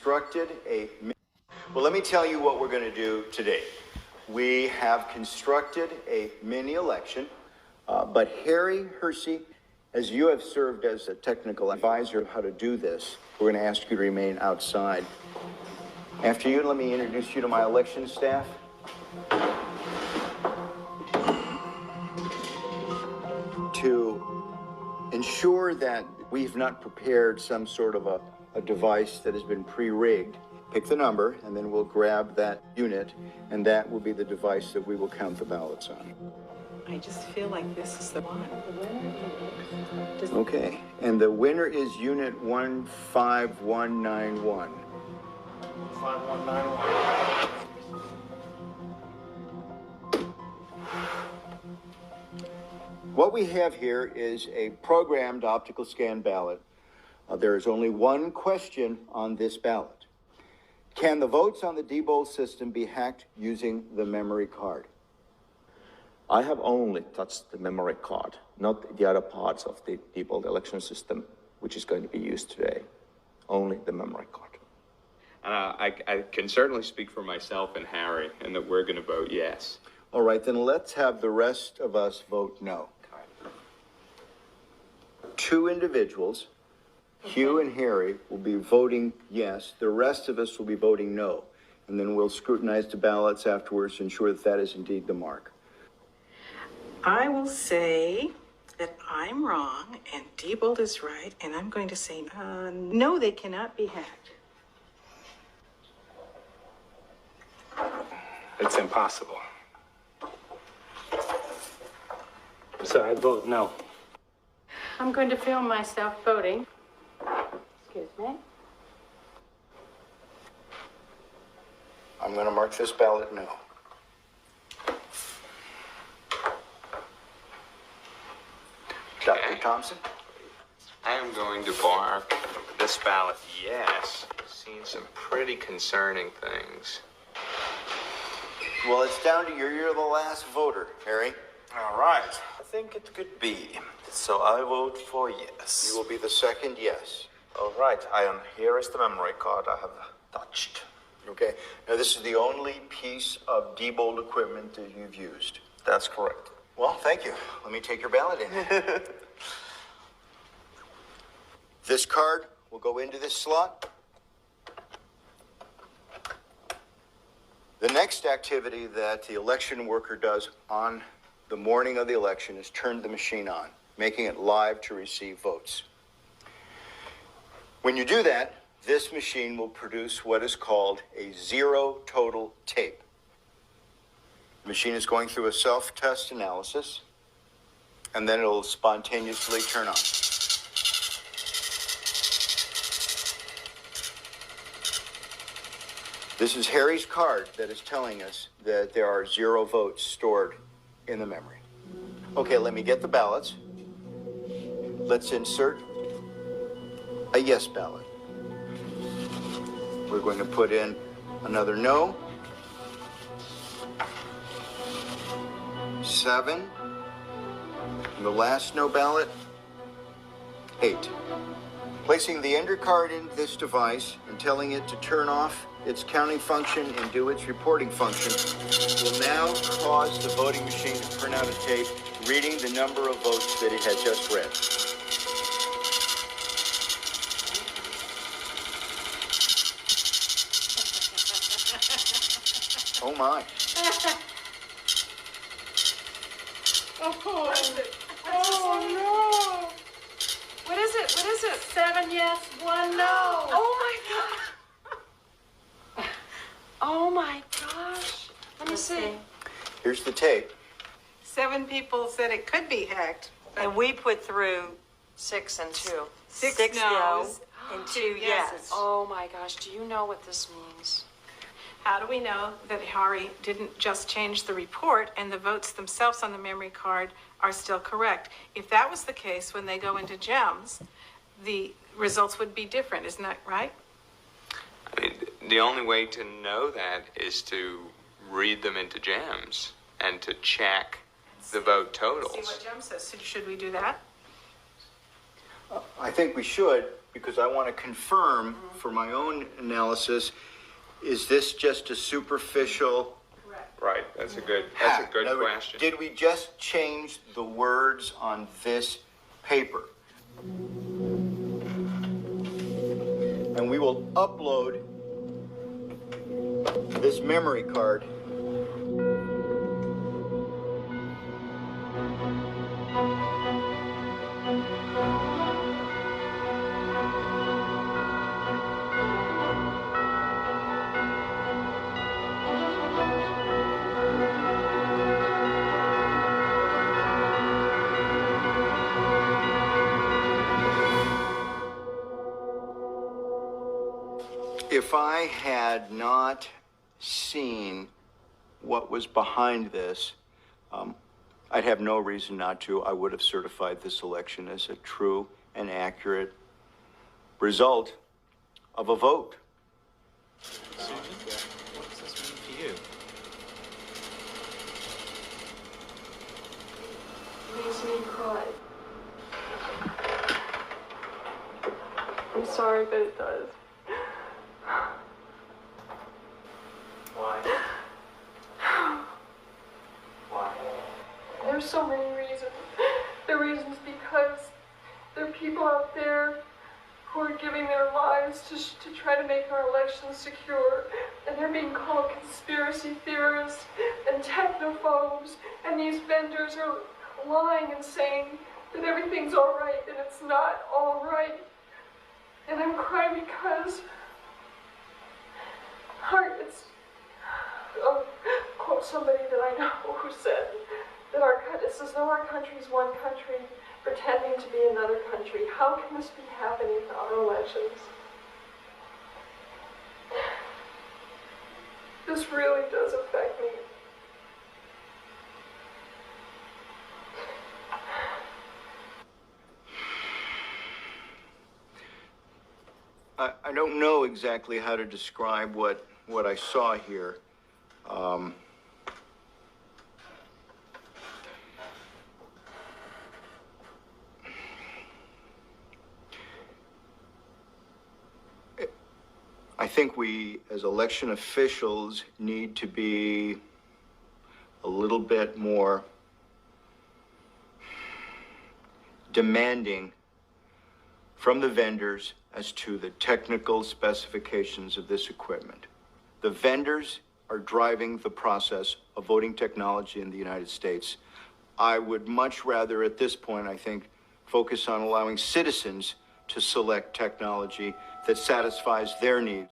constructed a... Well, let me tell you what we're going to do today. We have constructed a mini election, but Harry Hersey, as you have served as a technical advisor of how to do this, we're going to ask you to remain outside. After you, let me introduce you to my election staff. To ensure that we've not prepared some sort of a device that has been pre-rigged, pick the number, and then we'll grab that unit, and that will be the device that we will count the ballots on. I just feel like this is the one. Okay, and the winner is unit 15191. 5191. What we have here is a programmed optical scan ballot. There is only one question on this ballot. Can the votes on the Diebold system be hacked using the memory card? I have only touched the memory card, not the other parts of the Diebold election system, which is going to be used today. Only the memory card. I can certainly speak for myself and Harry, and that we're going to vote yes. All right, then let's have the rest of us vote no. Two individuals, Hugh and Harry, will be voting yes. The rest of us will be voting no. And then we'll scrutinize the ballots afterwards to ensure that that is indeed the mark. I will say that I'm wrong and Diebold is right, and I'm going to say no, they cannot be hacked. It's impossible. So I vote no. I'm going to film myself voting. Excuse me. I'm going to mark this ballot no. Dr. Thompson? I am going to mark this ballot yes. I've seen some pretty concerning things. Well, it's down to you. You're the last voter, Harry. All right. I think it could be. So I vote for yes. You will be the second yes. All right. Here is the memory card I have touched. Okay. Now, this is the only piece of Diebold equipment that you've used. That's correct. Well, thank you. Let me take your ballot in. This card will go into this slot. The next activity that the election worker does on the morning of the election is turn the machine on, making it live to receive votes. When you do that, this machine will produce what is called a zero total tape. The machine is going through a self-test analysis, and then it'll spontaneously turn on. This is Harry's card that is telling us that there are 0 votes stored in the memory. Okay, let me get the ballots. Let's insert a yes ballot. We're going to put in another no. 7. And the last no ballot, 8. Placing the ender card in this device and telling it to turn off its counting function and do its reporting function will now cause the voting machine to print out a tape reading the number of votes that it had just read. Oh my. Oh, oh no. What is it? What is it? 7 yes, 1 no. Oh my God. Oh my gosh. Let me see. Here's the tape. 7 people said it could be hacked. And we put through 6 and 2. 6 no no's and 2 2 yes. yeses. Oh my gosh, do you know what this means? How do we know that Harry didn't just change the report and the votes themselves on the memory card are still correct? If that was the case, when they go into GEMS, the results would be different, isn't that right? I mean, the only way to know that is to read them into GEMS and to check the vote totals. See what GEMS says. So should we do that? I think we should, because I want to confirm for my own analysis, is this just a superficial Right, that's a good hack? In other words, question. did we just change the words on this paper? And we will upload this memory card if I had not seen what was behind this, I'd have no reason not to. I would have certified this election as a true and accurate result of a vote. What's this mean for you? Makes me cry. I'm sorry, but it does. Why? Why? There's so many reasons. The reasons because there are people out there who are giving their lives to try to make our elections secure, and they're being called conspiracy theorists and technophobes, and these vendors are lying and saying that everything's all right, and it's not all right. And I'm crying because I'll quote somebody that I know who said that it says, no, our country is one country pretending to be another country. How can this be happening in our elections? This really does affect me. I don't know exactly how to describe what I saw here. I think we, as election officials, need to be a little bit more demanding from the vendors as to the technical specifications of this equipment. The vendors are driving the process of voting technology in the United States. I would much rather, at this point, I think, focus on allowing citizens to select technology that satisfies their needs.